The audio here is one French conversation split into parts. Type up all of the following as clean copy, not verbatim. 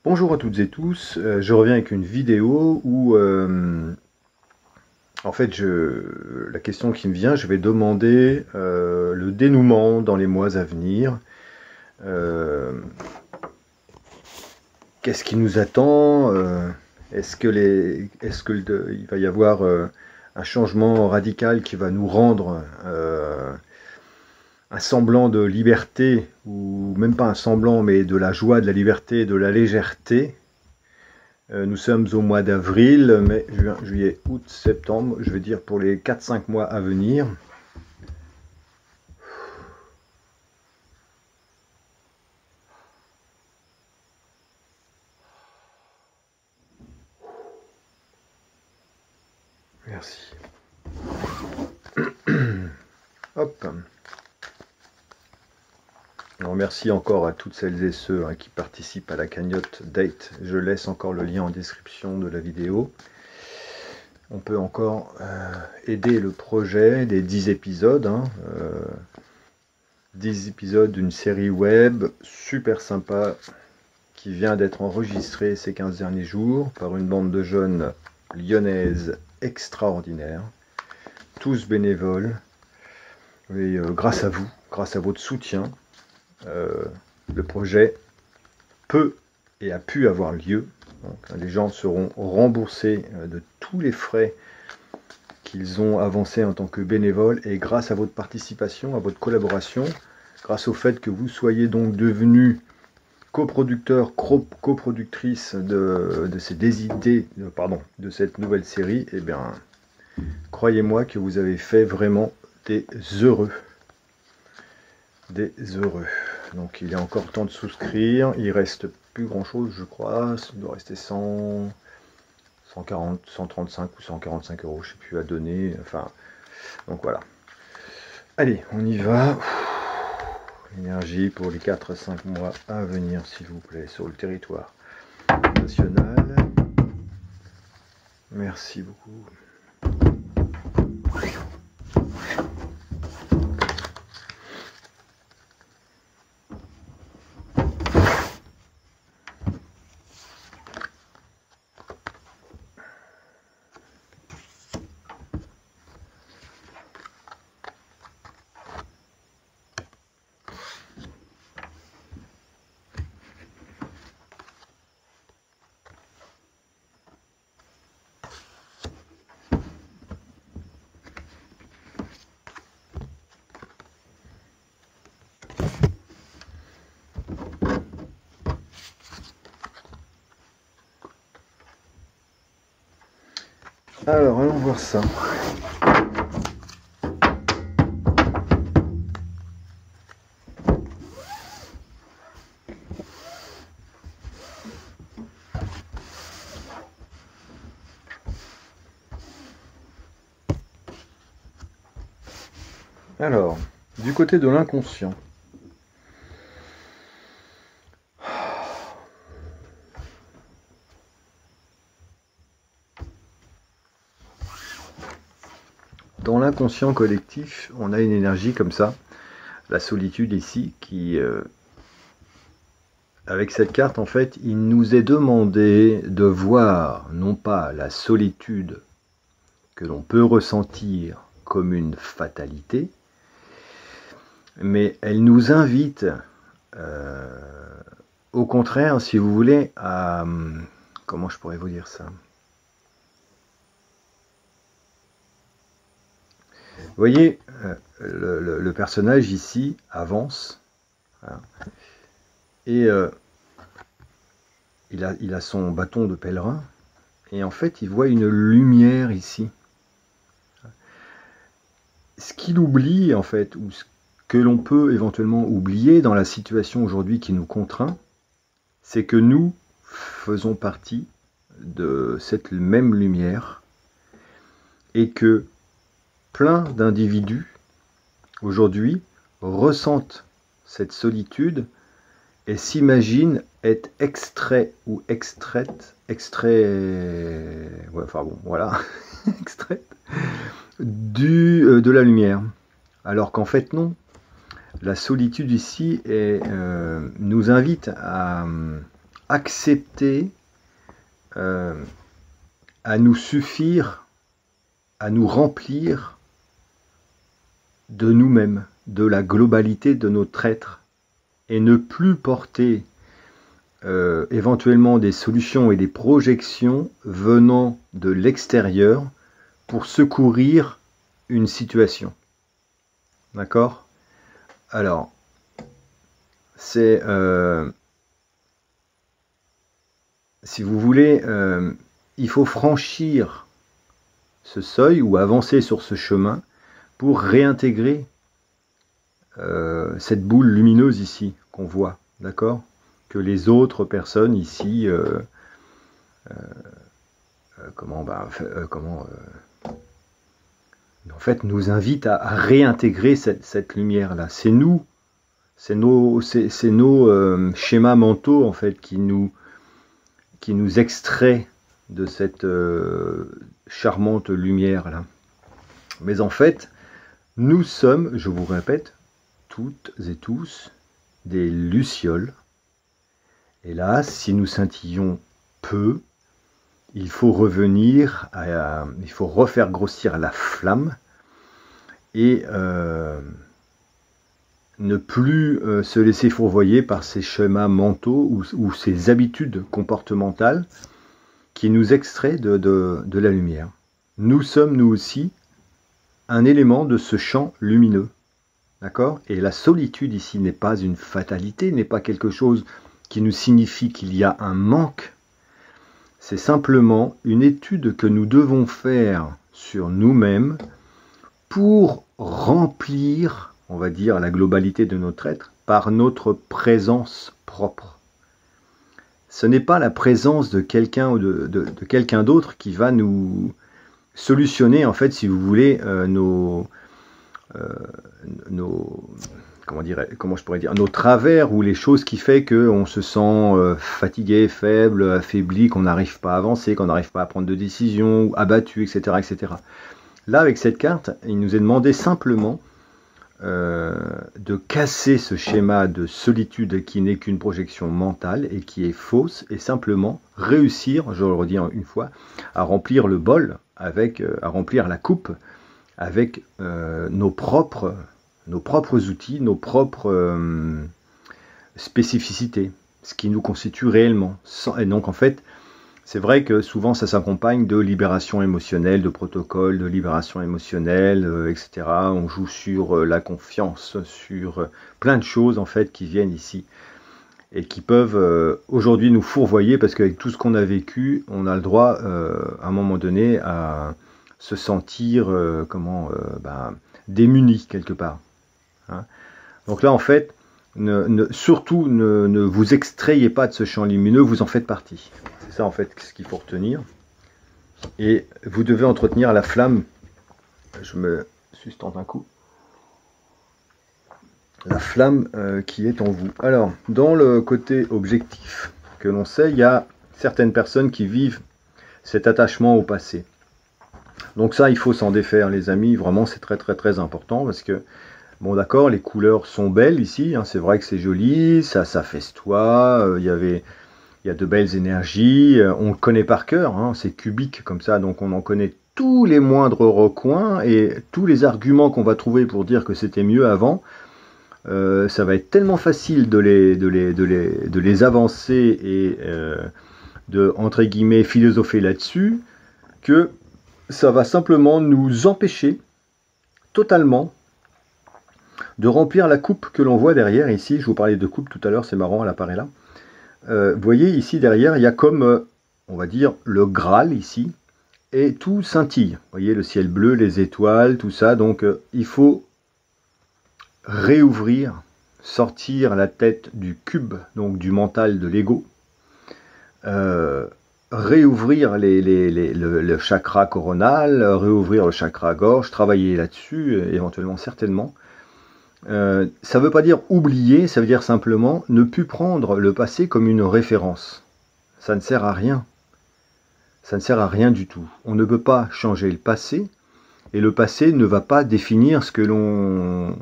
Bonjour à toutes et tous, je reviens avec une vidéo où en fait la question qui me vient, je vais demander le dénouement dans les mois à venir. Euh, Qu'est-ce qui nous attend? Il va y avoir un changement radical qui va nous rendre un semblant de liberté, ou même pas un semblant, mais de la joie, de la liberté, de la légèreté? Nous sommes au mois d'avril, mai, juin, juillet, août, septembre, je veux dire pour les 4-5 mois à venir. Merci. Hop. Alors, merci encore à toutes celles et ceux qui participent à la cagnotte Date. Je laisse encore le lien en description de la vidéo. On peut encore aider le projet des 10 épisodes. 10 épisodes d'une série web super sympa qui vient d'être enregistrée ces 15 derniers jours par une bande de jeunes lyonnaises extraordinaires, tous bénévoles. Et grâce à vous, grâce à votre soutien, le projet peut et a pu avoir lieu. Donc, les gens seront remboursés de tous les frais qu'ils ont avancés en tant que bénévoles, et grâce à votre participation, à votre collaboration, grâce au fait que vous soyez donc devenus coproducteur, coproductrice de cette nouvelle série, eh bien, croyez-moi que vous avez fait vraiment des heureux. Des heureux. Donc il est encore temps de souscrire. Il reste plus grand chose, je crois. Il doit rester 140, 135 ou 145 euros, je sais plus, à donner. Enfin, donc voilà. Allez, on y va. Énergie pour les 4-5 mois à venir, s'il vous plaît, sur le territoire national. Merci beaucoup. Alors, allons voir ça. Alors, du côté de l'inconscient. Dans l'inconscient collectif, on a une énergie comme ça, la solitude ici, qui, avec cette carte, en fait, il nous est demandé de voir, non pas la solitude que l'on peut ressentir comme une fatalité, mais elle nous invite, au contraire, si vous voulez, à... Comment je pourrais vous dire ça ? Vous voyez, le personnage ici avance, hein, et il a son bâton de pèlerin, et en fait il voit une lumière ici. Ce qu'il oublie en fait, ou ce que l'on peut éventuellement oublier dans la situation aujourd'hui qui nous contraint, c'est que nous faisons partie de cette même lumière, et que plein d'individus aujourd'hui ressentent cette solitude et s'imaginent être extraits ou extraites, ouais, enfin bon, voilà, extraites de la lumière. Alors qu'en fait non, la solitude ici nous invite accepter à nous suffire, à nous remplir de nous-mêmes, de la globalité de notre être, et ne plus porter éventuellement des solutions et des projections venant de l'extérieur pour secourir une situation. D'accord? Alors, c'est, si vous voulez, il faut franchir ce seuil ou avancer sur ce chemin pour réintégrer cette boule lumineuse ici qu'on voit, d'accord? Que les autres personnes ici, en fait, nous invitent à réintégrer cette lumière-là. C'est nous, c'est nos schémas mentaux en fait qui nous extrait de cette charmante lumière-là. Mais en fait, nous sommes, je vous répète, toutes et tous des lucioles. Hélas, si nous scintillons peu, il faut revenir, il faut refaire grossir la flamme et ne plus se laisser fourvoyer par ces schémas mentaux ou ces habitudes comportementales qui nous extraient de la lumière. Nous sommes, nous aussi, un élément de ce champ lumineux. D'accord? Et la solitude ici n'est pas une fatalité, n'est pas quelque chose qui nous signifie qu'il y a un manque. C'est simplement une étude que nous devons faire sur nous-mêmes pour remplir, on va dire, la globalité de notre être par notre présence propre. Ce n'est pas la présence de quelqu'un ou de quelqu'un d'autre qui va nous solutionner, en fait, si vous voulez, nos travers ou les choses qui fait qu'on se sent fatigué, faible, affaibli, qu'on n'arrive pas à avancer, qu'on n'arrive pas à prendre de décision, abattu, etc., etc. Là, avec cette carte, il nous est demandé simplement de casser ce schéma de solitude qui n'est qu'une projection mentale et qui est fausse, et simplement réussir, je le redis une fois, à remplir le bol, à remplir la coupe avec nos propres outils, nos propres spécificités, ce qui nous constitue réellement. Et donc en fait, c'est vrai que souvent ça s'accompagne de libération émotionnelle, de protocoles de libération émotionnelle, etc. On joue sur la confiance, sur plein de choses en fait qui viennent ici et qui peuvent aujourd'hui nous fourvoyer parce qu'avec tout ce qu'on a vécu, on a le droit à un moment donné à se sentir démuni quelque part. Hein. Donc là en fait, surtout ne vous extrayez pas de ce champ lumineux, vous en faites partie. C'est ça en fait ce qu'il faut retenir. Et vous devez entretenir la flamme. Je me sustente un coup. La flamme qui est en vous. Alors, dans le côté objectif que l'on sait, il y a certaines personnes qui vivent cet attachement au passé. Donc ça, il faut s'en défaire, les amis. Vraiment, c'est très très très important parce que, bon d'accord, les couleurs sont belles ici. Hein, c'est vrai que c'est joli, ça festoie. Il y a de belles énergies. On le connaît par cœur. Hein, c'est cubique comme ça, donc on en connaît tous les moindres recoins et tous les arguments qu'on va trouver pour dire que c'était mieux avant. Ça va être tellement facile de les avancer et de, entre guillemets, philosopher là-dessus, que ça va simplement nous empêcher totalement de remplir la coupe que l'on voit derrière. Ici, je vous parlais de coupe tout à l'heure, c'est marrant, elle apparaît là. Vous voyez, ici derrière, il y a comme, on va dire, le Graal ici, et tout scintille. Vous voyez, le ciel bleu, les étoiles, tout ça, donc il faut réouvrir, sortir la tête du cube, donc du mental de l'ego, réouvrir le chakra coronal, réouvrir le chakra gorge, travailler là-dessus, éventuellement, certainement. Ça ne veut pas dire oublier, ça veut dire simplement ne plus prendre le passé comme une référence. Ça ne sert à rien. Ça ne sert à rien du tout. On ne peut pas changer le passé, et le passé ne va pas définir ce que l'on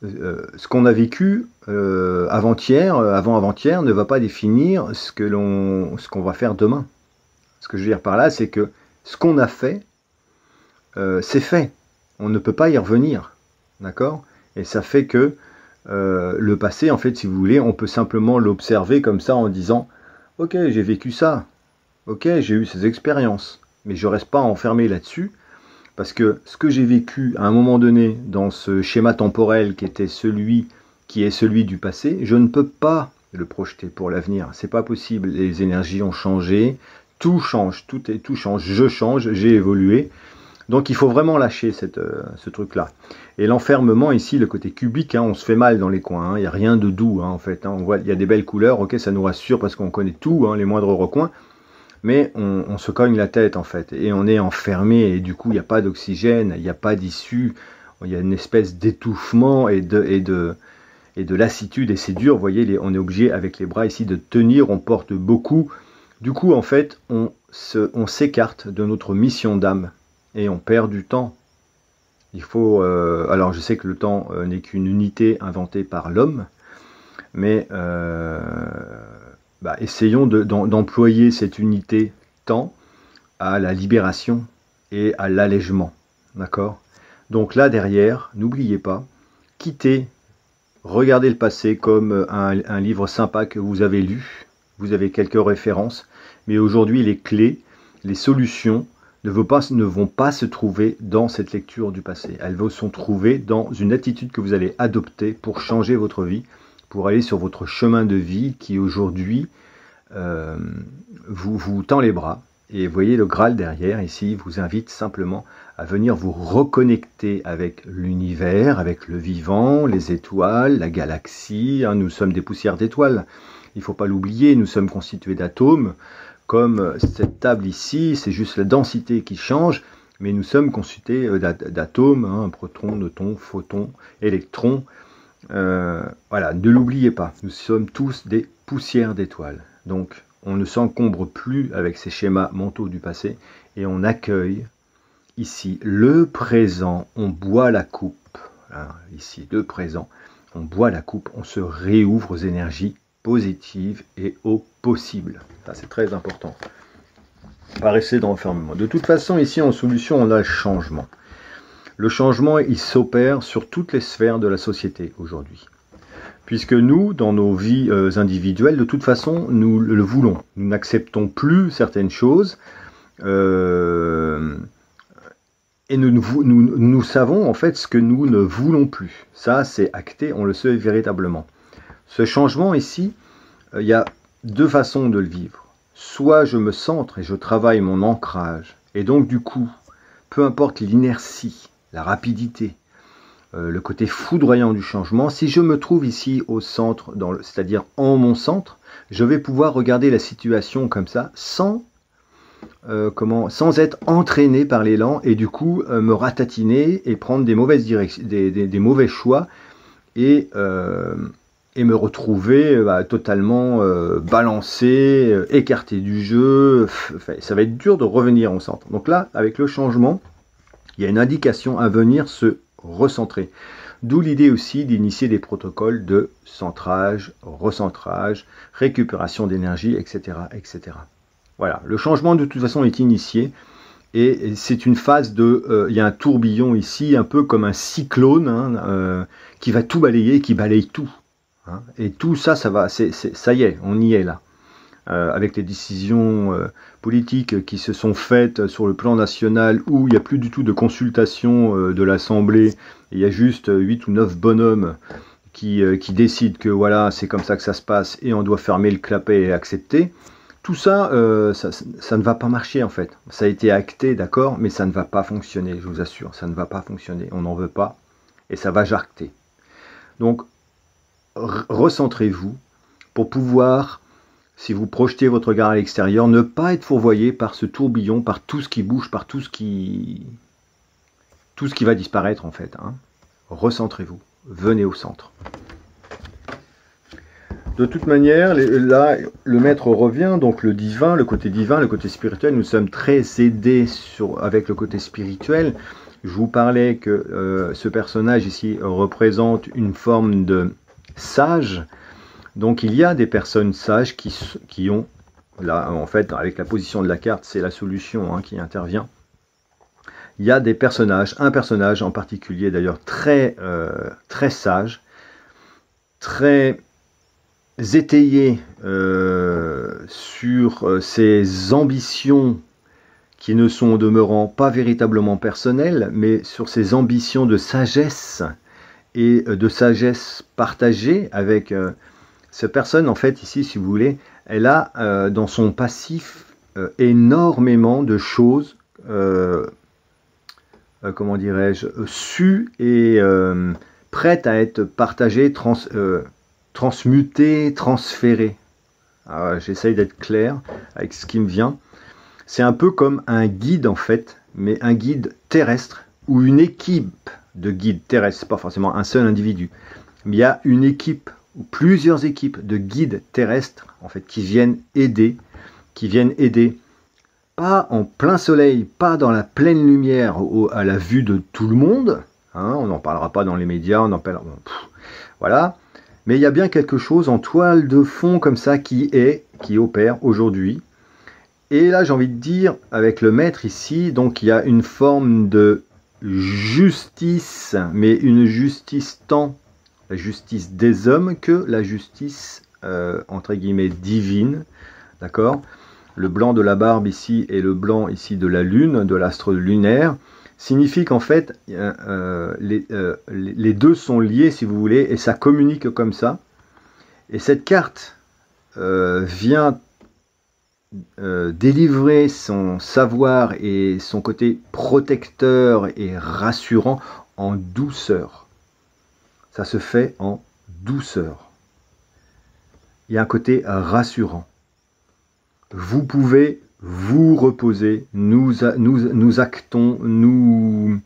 ce qu'on a vécu avant-hier, avant-avant-hier, ne va pas définir ce qu'on va faire demain. Ce que je veux dire par là, c'est que ce qu'on a fait, c'est fait. On ne peut pas y revenir. D'accord? Et ça fait que le passé, en fait, si vous voulez, on peut simplement l'observer comme ça en disant « Ok, j'ai vécu ça. Ok, j'ai eu ces expériences. » Mais je ne reste pas enfermé là-dessus. Parce que ce que j'ai vécu à un moment donné dans ce schéma temporel qui est celui du passé, je ne peux pas le projeter pour l'avenir. C'est pas possible. Les énergies ont changé, tout change, tout change. Je change, j'ai évolué. Donc il faut vraiment lâcher ce truc-là. Et l'enfermement ici, le côté cubique, hein, on se fait mal dans les coins. Hein, il n'y a rien de doux en fait. Hein, on voit, il y a des belles couleurs. Ok, ça nous rassure parce qu'on connaît tout, hein, les moindres recoins. Mais on se cogne la tête en fait, et on est enfermé, et du coup il n'y a pas d'oxygène, il n'y a pas d'issue, il y a une espèce d'étouffement et de lassitude, et c'est dur, vous voyez, on est obligé avec les bras ici de tenir, on porte beaucoup, du coup en fait on s'écarte de notre mission d'âme, et on perd du temps. Il faut, alors je sais que le temps n'est qu'une unité inventée par l'homme, mais essayons d'employer cette unité temps à la libération et à l'allègement. D'accord? Donc là, derrière, n'oubliez pas, quittez, regardez le passé comme un livre sympa que vous avez lu. Vous avez quelques références, mais aujourd'hui, les clés, les solutions ne vont pas se trouver dans cette lecture du passé. Elles vont se trouver dans une attitude que vous allez adopter pour changer votre vie, pour aller sur votre chemin de vie qui aujourd'hui vous tend les bras. Et vous voyez le Graal derrière ici vous invite simplement à venir vous reconnecter avec l'univers, avec le vivant, les étoiles, la galaxie. Hein, nous sommes des poussières d'étoiles. Il ne faut pas l'oublier, nous sommes constitués d'atomes. Comme cette table ici, c'est juste la densité qui change, mais nous sommes constitués d'atomes, hein, protons, neutrons, photons, électrons. Voilà, ne l'oubliez pas, nous sommes tous des poussières d'étoiles. Donc, on ne s'encombre plus avec ces schémas mentaux du passé et on accueille ici le présent, on boit la coupe. Hein, ici, le présent, on boit la coupe, on se réouvre aux énergies positives et au possible. Ça, c'est très important. Pas rester dans l'enfermement. De toute façon, ici, en solution, on a le changement. Le changement, il s'opère sur toutes les sphères de la société aujourd'hui. Puisque nous, dans nos vies individuelles, de toute façon, nous le voulons. Nous n'acceptons plus certaines choses. Et nous savons en fait ce que nous ne voulons plus. Ça, c'est acté, on le sait véritablement. Ce changement ici, il y a deux façons de le vivre. Soit je me centre et je travaille mon ancrage. Et donc du coup, peu importe l'inertie, la rapidité, le côté foudroyant du changement, si je me trouve ici au centre, c'est-à-dire en mon centre, je vais pouvoir regarder la situation comme ça, sans être entraîné par l'élan et du coup me ratatiner et prendre des mauvaises directions, des mauvais choix et me retrouver totalement balancé, écarté du jeu. Ça va être dur de revenir au centre. Donc là, avec le changement, il y a une indication à venir se recentrer. D'où l'idée aussi d'initier des protocoles de centrage, recentrage, récupération d'énergie, etc., etc. Voilà, le changement de toute façon est initié et c'est une phase il y a un tourbillon ici, un peu comme un cyclone hein, qui va tout balayer, qui balaye tout. Hein, et tout ça, ça y est, on y est là. Avec les décisions politiques qui se sont faites sur le plan national où il n'y a plus du tout de consultation de l'Assemblée, il y a juste 8 ou 9 bonhommes qui décident que voilà, c'est comme ça que ça se passe et on doit fermer le clapet et accepter. Tout ça, ça ne va pas marcher en fait. Ça a été acté, d'accord, mais ça ne va pas fonctionner, je vous assure. Ça ne va pas fonctionner, on n'en veut pas, et ça va jarcter. Donc, recentrez-vous pour pouvoir, si vous projetez votre regard à l'extérieur, ne pas être fourvoyé par ce tourbillon, par tout ce qui bouge, par tout ce qui va disparaître en fait. Hein. Recentrez-vous, venez au centre. De toute manière, là, le maître revient, donc le divin, le côté spirituel. Nous sommes très aidés avec le côté spirituel. Je vous parlais que ce personnage ici représente une forme de sage. Donc il y a des personnes sages qui ont, là en fait avec la position de la carte, c'est la solution qui intervient. Il y a des personnages, un personnage en particulier d'ailleurs très sage, très étayé sur ses ambitions qui ne sont au demeurant pas véritablement personnelles, mais sur ses ambitions de sagesse et de sagesse partagée avec cette personne. En fait ici, si vous voulez, elle a dans son passif énormément de choses comment dirais-je, su et prête à être partagée, transmutée, transférée. J'essaye d'être clair avec ce qui me vient. C'est un peu comme un guide en fait, mais un guide terrestre ou une équipe de guides terrestres, pas forcément un seul individu. Mais il y a une équipe ou plusieurs équipes de guides terrestres en fait qui viennent aider, pas en plein soleil, pas dans la pleine lumière, à la vue de tout le monde. On n'en parlera pas dans les médias, on en parlera, voilà. Mais il y a bien quelque chose en toile de fond comme ça qui opère aujourd'hui. Et là, j'ai envie de dire, avec le maître ici, donc il y a une forme de justice, mais une justice tant la justice des hommes que la justice, entre guillemets, divine. D'accord ? Le blanc de la barbe ici et le blanc ici de la lune, de l'astre lunaire, signifie qu'en fait, les deux sont liés, si vous voulez, et ça communique comme ça. Et cette carte vient délivrer son savoir et son côté protecteur et rassurant en douceur. Ça se fait en douceur. Il y a un côté rassurant. Vous pouvez vous reposer, nous actons, nous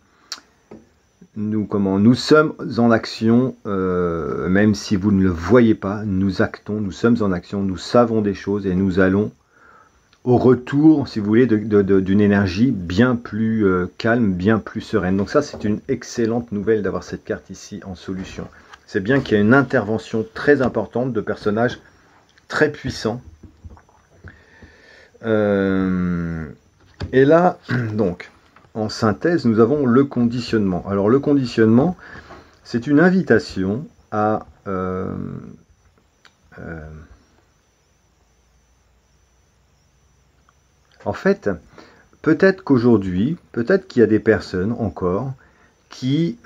sommes en action, même si vous ne le voyez pas, nous actons, nous sommes en action, nous savons des choses et nous allons au retour, si vous voulez, d'une énergie bien plus calme, bien plus sereine. Donc ça, c'est une excellente nouvelle d'avoir cette carte ici en solution. C'est bien qu'il y a une intervention très importante de personnages très puissants. Et là, donc, en synthèse, nous avons le conditionnement. Alors, le conditionnement, c'est une invitation à en fait, peut-être qu'aujourd'hui, peut-être qu'il y a des personnes encore qui,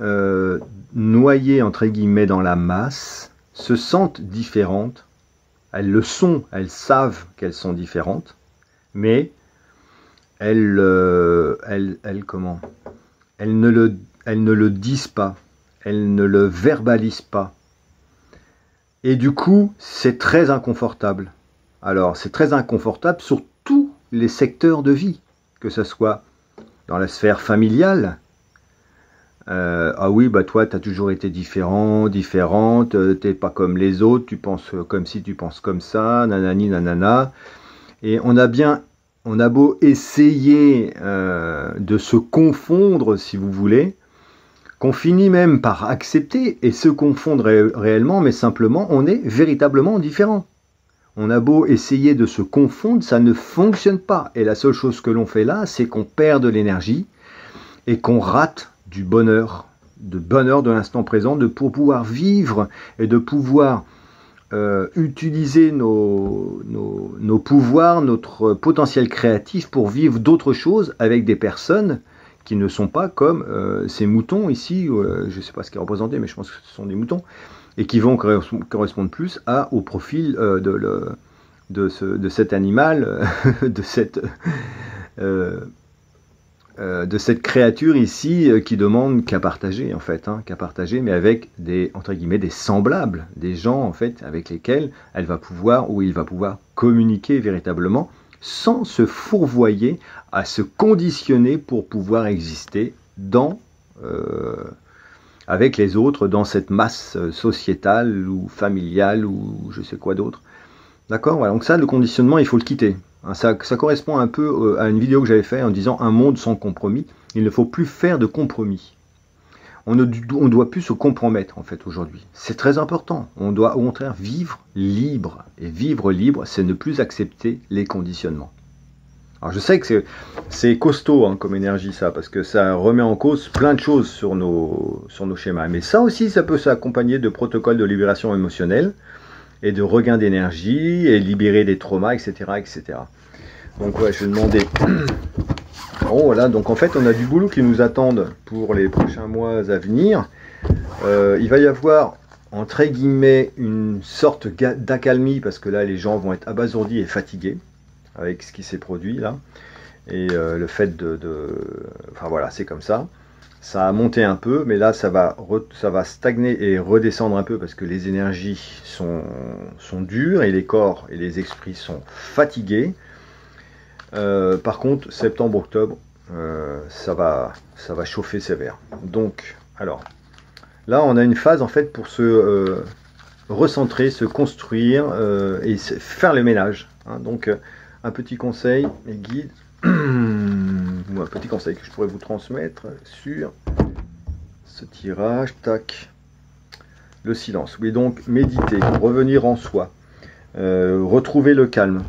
noyées entre guillemets dans la masse, se sentent différentes. Elles le sont, elles savent qu'elles sont différentes. Mais elles ne le disent pas, elles ne le verbalisent pas. Et du coup, c'est très inconfortable. Alors, c'est très inconfortable sur tous les secteurs de vie, que ce soit dans la sphère familiale. Ah oui, bah toi, tu as toujours été différent, différente, t'es pas comme les autres, tu penses comme ci, tu penses comme ça, nanani, nanana. Et on a beau essayer de se confondre, si vous voulez, qu'on finit même par accepter et se confondre réellement, mais simplement, on est véritablement différent. On a beau essayer de se confondre, ça ne fonctionne pas. Et la seule chose que l'on fait là, c'est qu'on perd de l'énergie et qu'on rate du bonheur de l'instant présent, pour pouvoir vivre et de pouvoir utiliser nos pouvoirs, notre potentiel créatif pour vivre d'autres choses avec des personnes qui ne sont pas comme ces moutons ici, je ne sais pas ce qui est représenté, mais je pense que ce sont des moutons, et qui vont correspondre plus au profil de cet animal, de cette créature ici qui demande qu'à partager en fait, qu'à partager, mais avec des, entre guillemets, des semblables, des gens en fait avec lesquels elle va pouvoir, ou il va pouvoir communiquer véritablement sans se fourvoyer à se conditionner pour pouvoir exister dans avec les autres dans cette masse sociétale ou familiale ou je sais quoi d'autre. D'accord, voilà. Donc ça, le conditionnement, il faut le quitter. Ça correspond un peu à une vidéo que j'avais faite en disant un monde sans compromis. Il ne faut plus faire de compromis. On ne doit plus se compromettre en fait aujourd'hui. C'est très important. On doit au contraire vivre libre. Et vivre libre, c'est ne plus accepter les conditionnements. Alors je sais que c'est costaud hein, comme énergie ça, parce que ça remet en cause plein de choses sur nos schémas. Mais ça aussi, ça peut s'accompagner de protocoles de libération émotionnelle et de regain d'énergie et libérer des traumas, etc. etc. Donc ouais, je vais demander... Bon voilà, donc en fait on a du boulot qui nous attendent pour les prochains mois à venir. Il va y avoir entre guillemets une sorte d'accalmie parce que là les gens vont être abasourdis et fatigués avec ce qui s'est produit là. Et le fait enfin voilà, c'est comme ça. Ça a monté un peu, mais là ça va stagner et redescendre un peu parce que les énergies sont dures et les corps et les esprits sont fatigués. Par contre, septembre-octobre, ça va chauffer sévère. Donc, alors, là, on a une phase en fait pour se recentrer, se construire et faire le ménage. Hein. Donc, un petit conseil et guide, ou un petit conseil que je pourrais vous transmettre sur ce tirage. Tac, le silence. Oui, donc méditer, revenir en soi, retrouver le calme.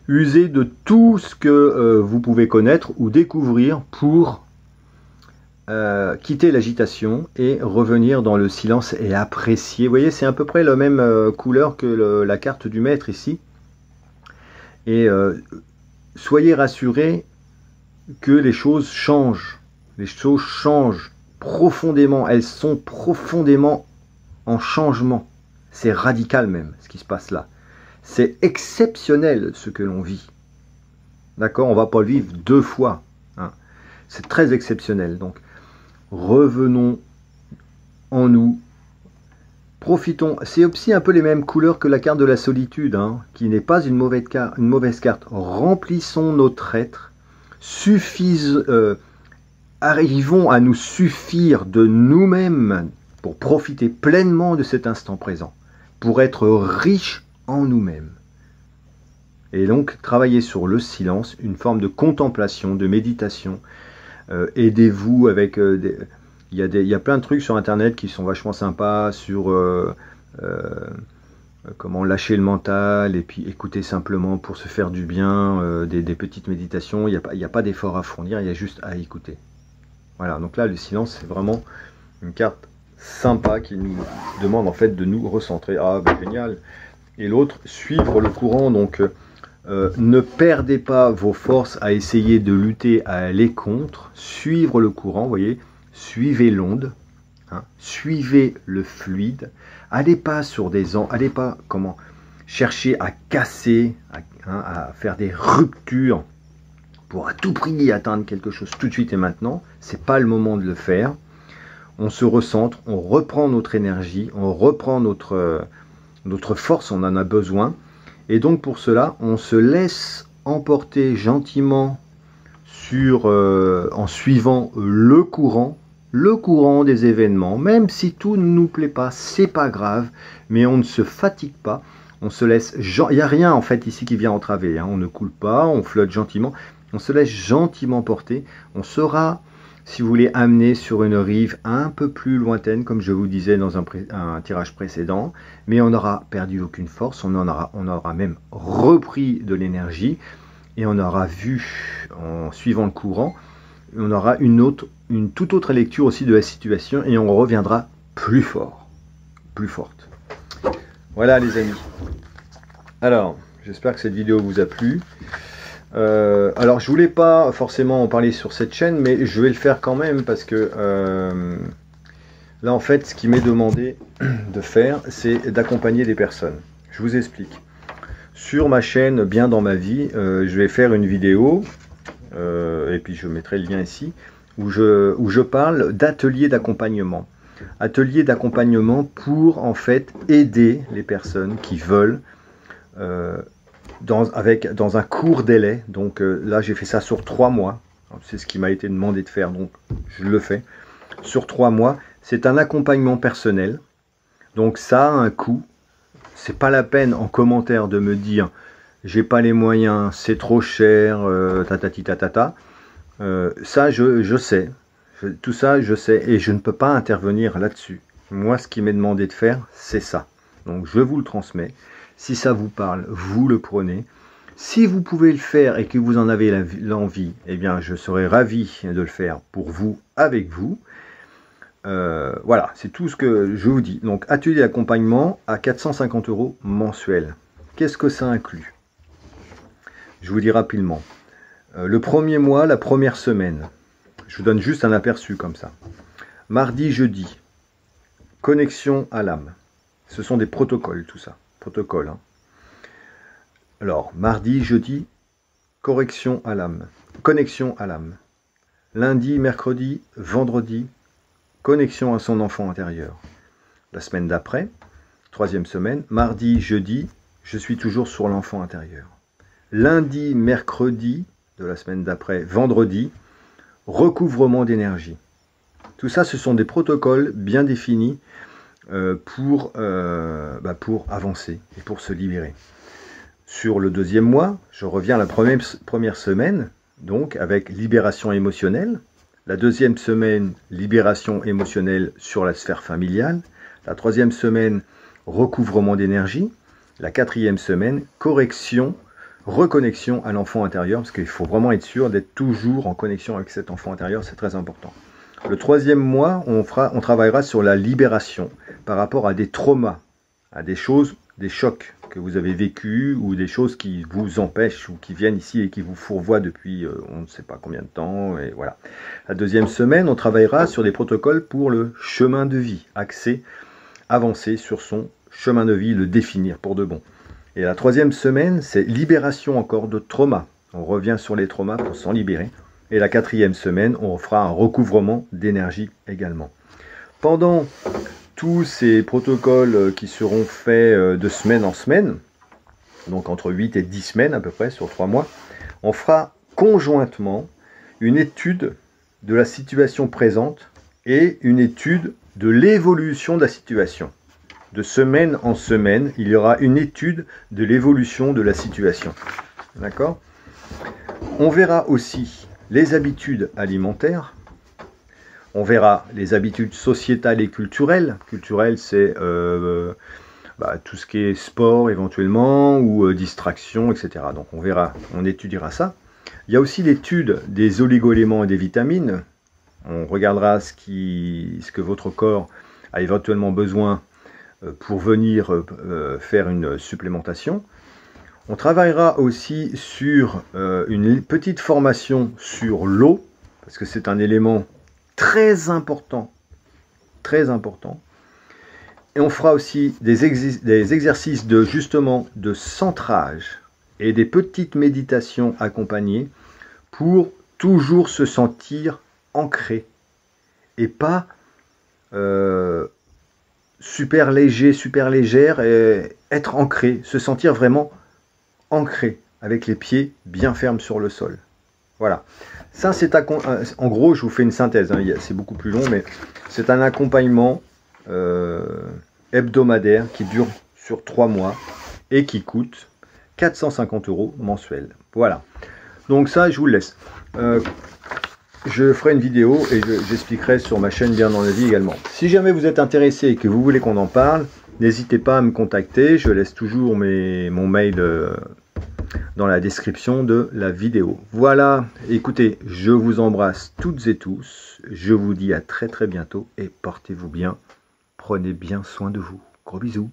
Usez de tout ce que vous pouvez connaître ou découvrir pour quitter l'agitation et revenir dans le silence et apprécier. Vous voyez, c'est à peu près la même couleur que la carte du maître ici. Et soyez rassurés que les choses changent. Les choses changent profondément. Elles sont profondément en changement. C'est radical même ce qui se passe là. C'est exceptionnel ce que l'on vit. D'accord? On ne va pas le vivre deux fois. Hein. C'est très exceptionnel. Donc, revenons en nous. Profitons. C'est aussi un peu les mêmes couleurs que la carte de la solitude, hein, qui n'est pas une mauvaise carte. Remplissons notre être. Arrivons à nous suffire de nous-mêmes pour profiter pleinement de cet instant présent. Pour être riches en nous-mêmes. Et donc, travailler sur le silence, une forme de contemplation, de méditation. Aidez-vous avec... Il y a plein de trucs sur Internet qui sont vachement sympas, sur comment lâcher le mental, et puis écouter simplement pour se faire du bien, des petites méditations. Il n'y a pas d'effort à fournir, il y a juste à écouter. Voilà, donc là, le silence, c'est vraiment une carte sympa qui nous demande en fait de nous recentrer. Ah, ben, génial! Et l'autre, suivre le courant, donc ne perdez pas vos forces à essayer de lutter, à aller contre, suivre le courant, vous voyez, suivez l'onde, hein, suivez le fluide, allez pas sur allez pas chercher à casser, à faire des ruptures pour à tout prix atteindre quelque chose tout de suite et maintenant, c'est pas le moment de le faire. On se recentre, on reprend notre énergie, on reprend notre force, on en a besoin. Et donc pour cela, on se laisse emporter gentiment en suivant le courant des événements. Même si tout ne nous plaît pas, c'est pas grave, mais on ne se fatigue pas. On se laisse, il n'y a rien en fait ici qui vient entraver. Hein. On ne coule pas, on flotte gentiment. On se laisse gentiment porter. On sera, si vous voulez, amener sur une rive un peu plus lointaine, comme je vous disais dans un tirage précédent, mais on n'aura perdu aucune force, on aura même repris de l'énergie, et on aura vu, en suivant le courant, on aura une toute autre lecture aussi de la situation, et on reviendra plus fort, plus forte. Voilà les amis. Alors, j'espère que cette vidéo vous a plu. Alors je voulais pas forcément en parler sur cette chaîne, mais je vais le faire quand même parce que là en fait ce qui m'est demandé de faire, c'est d'accompagner des personnes. Je vous explique. Sur ma chaîne Bien dans ma vie, je vais faire une vidéo et puis je mettrai le lien ici où je parle d'ateliers d'accompagnement. Ateliers d'accompagnement pour en fait aider les personnes qui veulent dans un court délai. Donc là j'ai fait ça sur 3 mois, c'est ce qui m'a été demandé de faire, donc je le fais sur 3 mois, C'est un accompagnement personnel. Donc ça a un coût. C'est pas la peine en commentaire de me dire j'ai pas les moyens, c'est trop cher, tatati tatata. Ça je sais. Tout ça je sais et je ne peux pas intervenir là-dessus. Moi ce qui m'est demandé de faire, c'est ça. Donc je vous le transmets. Si ça vous parle, vous le prenez. Si vous pouvez le faire et que vous en avez l'envie, eh bien je serai ravi de le faire pour vous, avec vous. Voilà, c'est tout ce que je vous dis. Donc atelier d'accompagnement à 450 € mensuel. Qu'est-ce que ça inclut? Je vous dis rapidement. Le premier mois, la première semaine. Je vous donne juste un aperçu comme ça. Mardi, jeudi, connexion à l'âme. Ce sont des protocoles, tout ça. Protocoles. Hein. Alors, mardi, jeudi, correction à l'âme. Connexion à l'âme. Lundi, mercredi, vendredi, connexion à son enfant intérieur. La semaine d'après, troisième semaine, mardi, jeudi, je suis toujours sur l'enfant intérieur. Lundi, mercredi de la semaine d'après, vendredi, recouvrement d'énergie. Tout ça, ce sont des protocoles bien définis pour avancer et pour se libérer. Sur le deuxième mois, je reviens à la première semaine, donc avec libération émotionnelle. La deuxième semaine, libération émotionnelle sur la sphère familiale. La troisième semaine, recouvrement d'énergie. La quatrième semaine, correction, reconnexion à l'enfant intérieur, parce qu'il faut vraiment être sûr d'être toujours en connexion avec cet enfant intérieur, c'est très important. Le troisième mois, on travaillera sur la libération par rapport à des traumas, à des choses, des chocs que vous avez vécus ou des choses qui vous empêchent ou qui viennent ici et qui vous fourvoient depuis on ne sait pas combien de temps. Et voilà. La deuxième semaine, on travaillera sur des protocoles pour le chemin de vie, avancer sur son chemin de vie, le définir pour de bon. Et la troisième semaine, c'est libération encore de traumas. On revient sur les traumas pour s'en libérer. Et la quatrième semaine, on fera un recouvrement d'énergie également. Pendant tous ces protocoles qui seront faits de semaine en semaine, donc entre 8 et 10 semaines à peu près sur 3 mois, on fera conjointement une étude de la situation présente et une étude de l'évolution de la situation. De semaine en semaine, il y aura une étude de l'évolution de la situation. D'accord ? On verra aussi les habitudes alimentaires. On verra les habitudes sociétales et culturelles. Culturelles, c'est tout ce qui est sport éventuellement, ou distraction, etc. Donc on verra, on étudiera ça. Il y a aussi l'étude des oligo-éléments et des vitamines. On regardera ce que votre corps a éventuellement besoin pour venir faire une supplémentation. On travaillera aussi sur une petite formation sur l'eau, parce que c'est un élément très important, très important. Et on fera aussi des exercices de centrage et des petites méditations accompagnées pour toujours se sentir ancré et pas super léger, super légère, et être ancré, se sentir vraiment ancré avec les pieds bien fermes sur le sol. Voilà. Ça, c'est en gros, je vous fais une synthèse, hein, c'est beaucoup plus long, mais c'est un accompagnement hebdomadaire qui dure sur 3 mois et qui coûte 450 € mensuels. Voilà. Donc ça, je vous le laisse. Je ferai une vidéo et j'expliquerai sur ma chaîne Bien dans la vie également. Si jamais vous êtes intéressé et que vous voulez qu'on en parle, n'hésitez pas à me contacter. Je laisse toujours mon mail dans la description de la vidéo. Voilà, écoutez, je vous embrasse toutes et tous. Je vous dis à très très bientôt et portez-vous bien. Prenez bien soin de vous. Gros bisous.